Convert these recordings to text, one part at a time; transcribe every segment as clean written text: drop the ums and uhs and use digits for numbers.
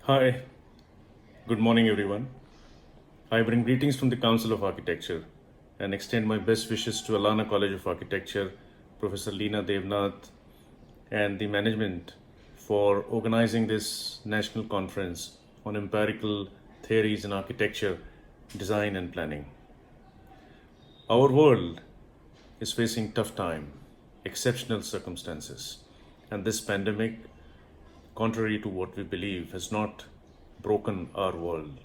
Hi, good morning everyone. I bring greetings from the Council of Architecture and extend my best wishes to Allana College of Architecture, Professor Leena Devnath, and the management for organizing this national conference on empirical theories in architecture, design, and planning. Our world is facing tough time, exceptional circumstances, and this pandemic, contrary to what we believe, has not broken our world,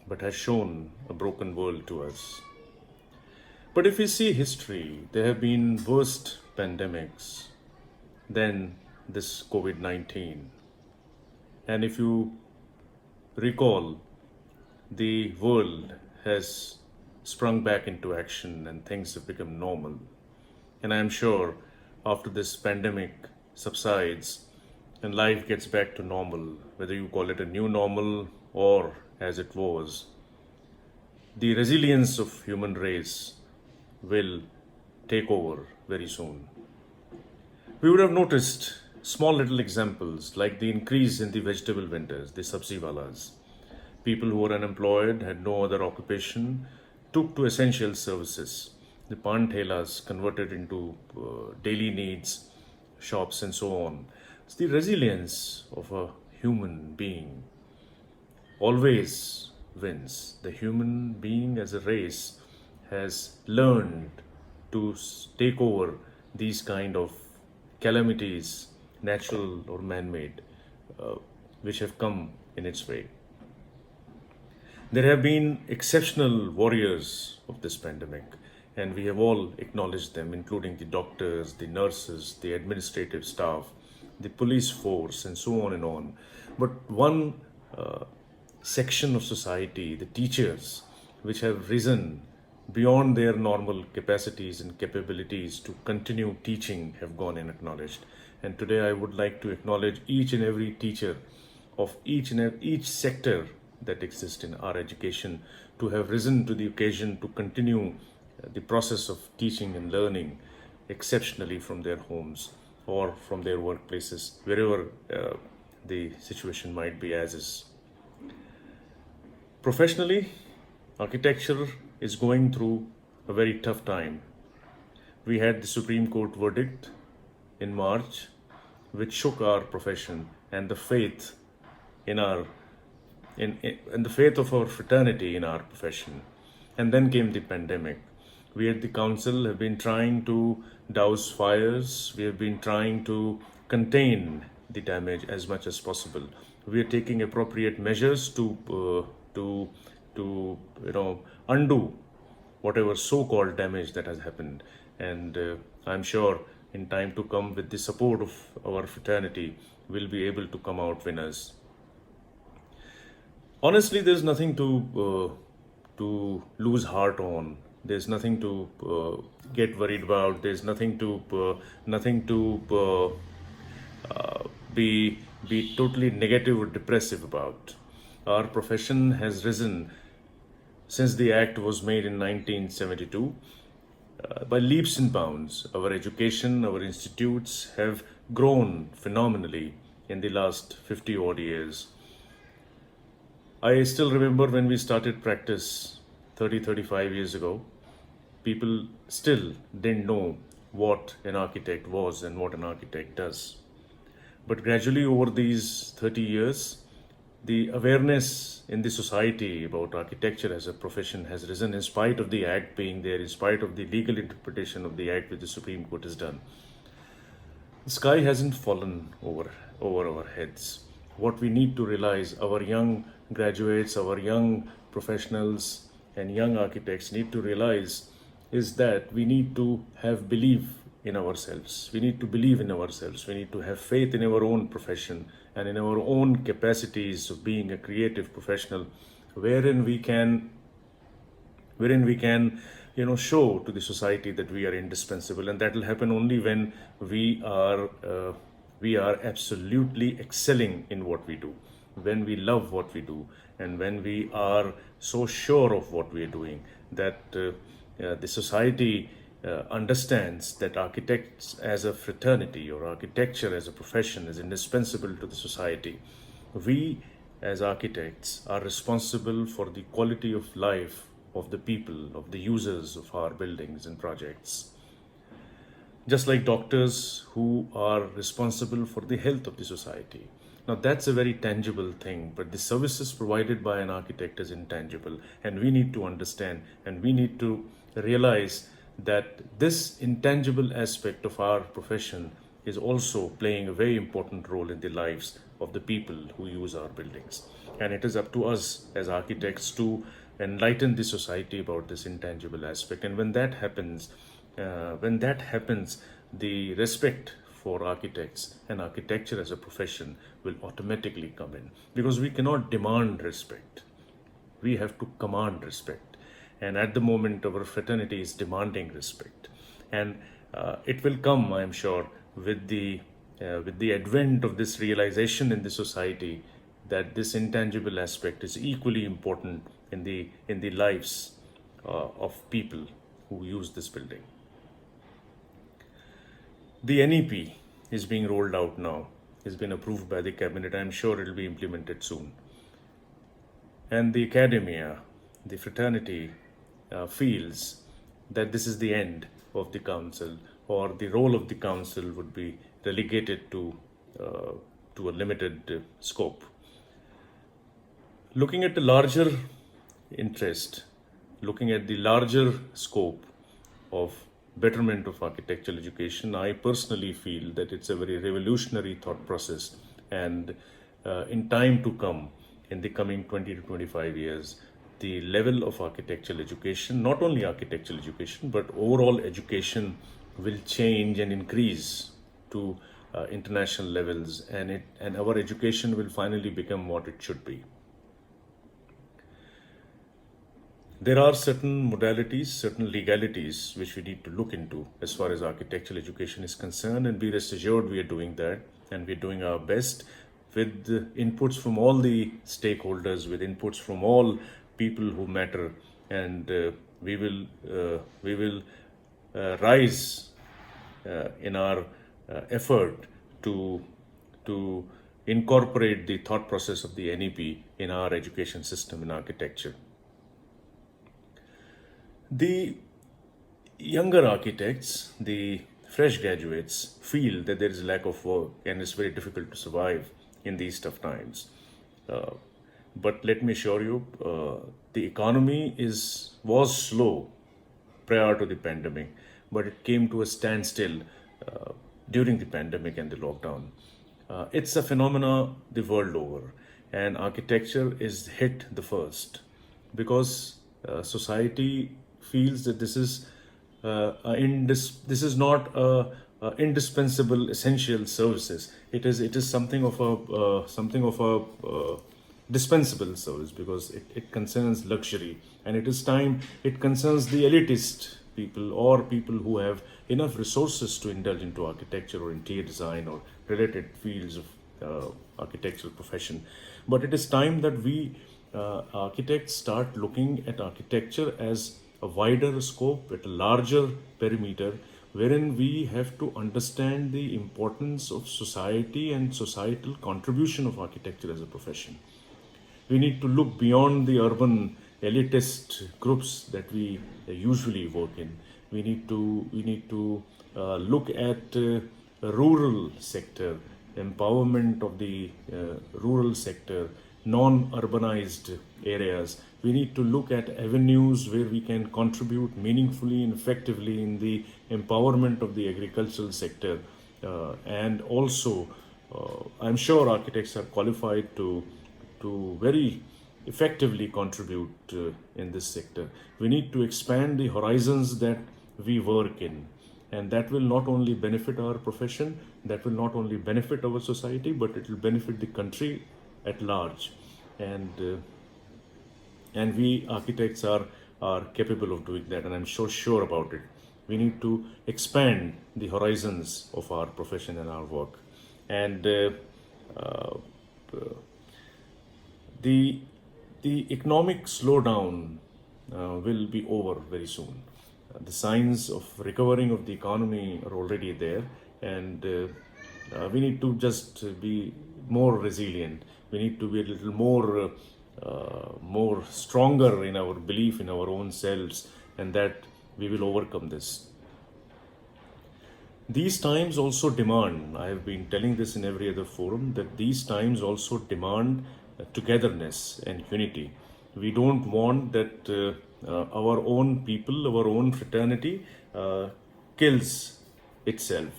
but has shown a broken world to us. But if we see history, there have been worse pandemics than this COVID 19. And if you recall, the world has sprung back into action and things have become normal. And I am sure after this pandemic subsides and life gets back to normal, whether you call it a new normal or as it was, the resilience of human race will take over very soon. We would have noticed small little examples like the increase in the vegetable vendors, the sabziwalas. People who were unemployed, had no other occupation, took to essential services. The pan thelas converted into daily needs, shops, and so on. It's the resilience of a human being always wins. The human being as a race has learned to take over these kind of calamities, natural or man-made, which have come in its way. There have been exceptional warriors of this pandemic, and we have all acknowledged them, including the doctors, the nurses, the administrative staff, the police force, and so on and on. But one section of society, the teachers, which have risen beyond their normal capacities and capabilities to continue teaching, have gone unacknowledged. And today I would like to acknowledge each and every teacher of each sector that exists in our education to have risen to the occasion to continue the process of teaching and learning exceptionally from their homes or from their workplaces, wherever the situation might be as is. Professionally, architecture is going through a very tough time. We had the Supreme Court verdict in March, which shook our profession and the faith in our in the faith of our fraternity in our profession. And then came the pandemic. We at the council have been trying to douse fires. We have been trying to contain the damage as much as possible. We are taking appropriate measures to undo whatever so-called damage that has happened. And I'm sure in time to come, with the support of our fraternity, we'll be able to come out winners. Honestly, there's nothing to lose heart on. There's nothing to get worried about. There's nothing to be totally negative or depressive about. Our profession has risen since the act was made in 1972 by leaps and bounds. Our education, our institutes have grown phenomenally in the last 50 odd years. I still remember when we started practice 35 years ago, people still didn't know what an architect was and what an architect does. But gradually over these 30 years, the awareness in the society about architecture as a profession has risen in spite of the act being there, in spite of the legal interpretation of the act which the Supreme Court has done. The sky hasn't fallen over our heads. What we need to realize, our young graduates, our young professionals and young architects need to realize, is that we need to have belief in ourselves. We need to believe in ourselves. We need to have faith in our own profession and in our own capacities of being a creative professional, wherein we can show to the society that we are indispensable. And that will happen only when we are absolutely excelling in what we do, when we love what we do, and when we are so sure of what we are doing that the society understands that architects as a fraternity or architecture as a profession is indispensable to the society. We as architects are responsible for the quality of life of the people, of the users of our buildings and projects. Just like doctors who are responsible for the health of the society. Now, that's a very tangible thing, but the services provided by an architect is intangible, and we need to understand and we need to realize that this intangible aspect of our profession is also playing a very important role in the lives of the people who use our buildings. And it is up to us as architects to enlighten the society about this intangible aspect. And when that happens, the respect for architects and architecture as a profession will automatically come in, because we cannot demand respect. We have to command respect. And at the moment, our fraternity is demanding respect. And it will come, I am sure, with the advent of this realization in the society that this intangible aspect is equally important in the lives of people who use this building. The NEP is being rolled out now. It's been approved by the cabinet. I'm sure it will be implemented soon. And the academia, the fraternity, feels that this is the end of the council, or the role of the council would be relegated to a limited scope. Looking at the larger interest, looking at the larger scope of betterment of architectural education, I personally feel that it's a very revolutionary thought process, and in time to come, in the coming 20 to 25 years, the level of architectural education, not only architectural education, but overall education will change and increase to international levels, and our education will finally become what it should be. There are certain modalities, certain legalities which we need to look into as far as architectural education is concerned, and be rest assured we are doing that, and we're doing our best with inputs from all the stakeholders, with inputs from all people who matter, and we will rise in our effort to incorporate the thought process of the NEP in our education system in architecture. The younger architects, the fresh graduates, feel that there is a lack of work and it's very difficult to survive in these tough times. But let me assure you, the economy was slow prior to the pandemic, but it came to a standstill during the pandemic and the lockdown. It's a phenomena the world over, and architecture is hit the first because society feels that this is not indispensable essential services. It is something of a dispensable service, because it concerns luxury, and it concerns the elitist people, or people who have enough resources to indulge into architecture or interior design or related fields of architectural profession. But it is time that we architects start looking at architecture as a wider scope, at a larger perimeter, wherein we have to understand the importance of society and societal contribution of architecture as a profession. We need to look beyond the urban elitist groups that we usually work in. We need to look at rural sector, empowerment of the rural sector, non-urbanized areas. We need to look at avenues where we can contribute meaningfully and effectively in the empowerment of the agricultural sector. And also, I'm sure architects are qualified to very effectively contribute in this sector. We need to expand the horizons that we work in, and that will not only benefit our profession, that will not only benefit our society, but it will benefit the country at large. And we architects are capable of doing that, and I'm so sure about it. We need to expand the horizons of our profession and our work. And the economic slowdown will be over very soon. The signs of recovering of the economy are already there, and we need to just be more resilient. We need to be a little more stronger in our belief in our own selves, and that we will overcome this. These times also demand, I have been telling this in every other forum, that these times also demand togetherness and unity. We don't want that our own people, our own fraternity kills itself.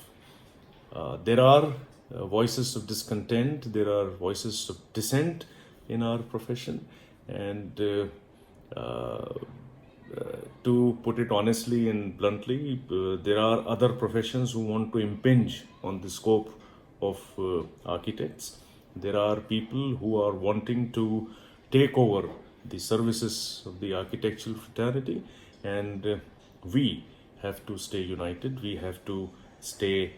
There are voices of discontent, there are voices of dissent in our profession, and to put it honestly and bluntly, there are other professions who want to impinge on the scope of architects. There are people who are wanting to take over the services of the architectural fraternity, and we have to stay united. We have to stay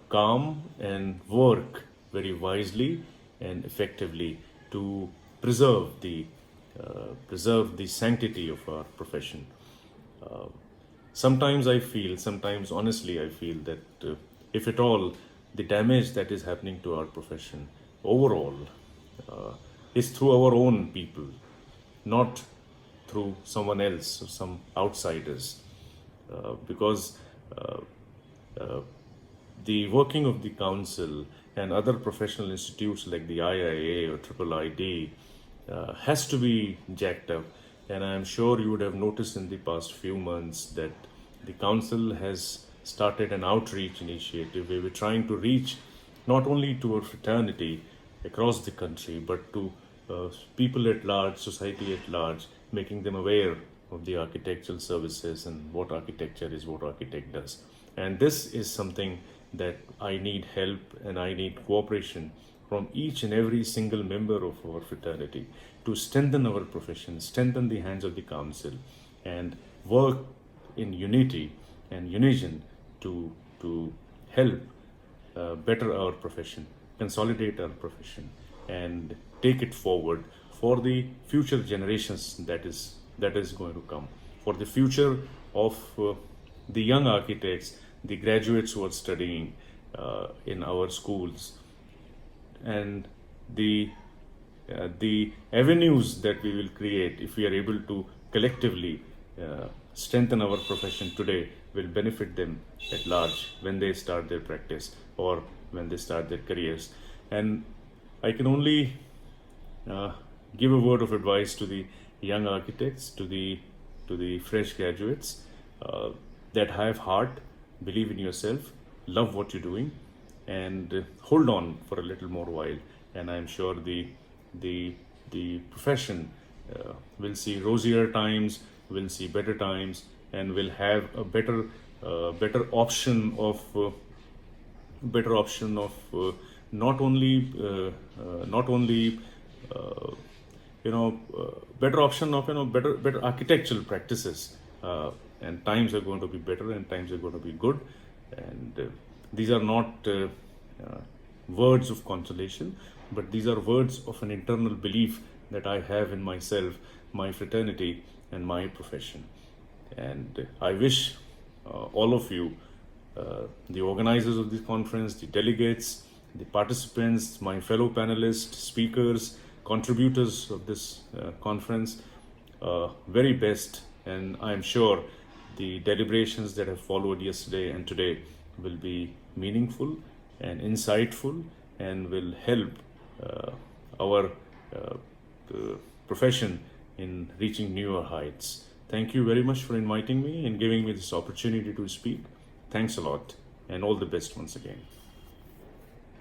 calm and work very wisely and effectively to preserve the sanctity of our profession. Sometimes honestly, I feel that if at all, the damage that is happening to our profession overall is through our own people, not through someone else or some outsiders. Because the working of the council and other professional institutes like the IIA or IIID has to be jacked up. And I am sure you would have noticed in the past few months that the council has started an outreach initiative where we're trying to reach not only to our fraternity across the country, but to people at large, society at large, making them aware of the architectural services and what architecture is, what architect does. And this is something that I need help and I need cooperation from each and every single member of our fraternity to strengthen our profession, strengthen the hands of the council, and work in unity and unison to help better our profession, consolidate our profession, and take it forward for the future generations that is going to come, for the future of the young architects, the graduates who are studying in our schools, and the avenues that we will create if we are able to collectively strengthen our profession today will benefit them at large when they start their practice or when they start their careers. And I can only give a word of advice to the young architects, to the fresh graduates, that have heart, believe in yourself, love what you're doing, and hold on for a little more while. And I'm sure the profession will see rosier times, will see better times, and will have a better option of not only better option of better architectural practices, and times are going to be better and times are going to be good. And these are not words of consolation, but these are words of an internal belief that I have in myself, my fraternity, and my profession. And I wish all of you, the organizers of this conference, the delegates, the participants, my fellow panelists, speakers, contributors of this conference, very best. And I'm sure the deliberations that have followed yesterday and today will be meaningful and insightful and will help our profession in reaching newer heights. Thank you very much for inviting me and giving me this opportunity to speak. Thanks a lot, and all the best once again.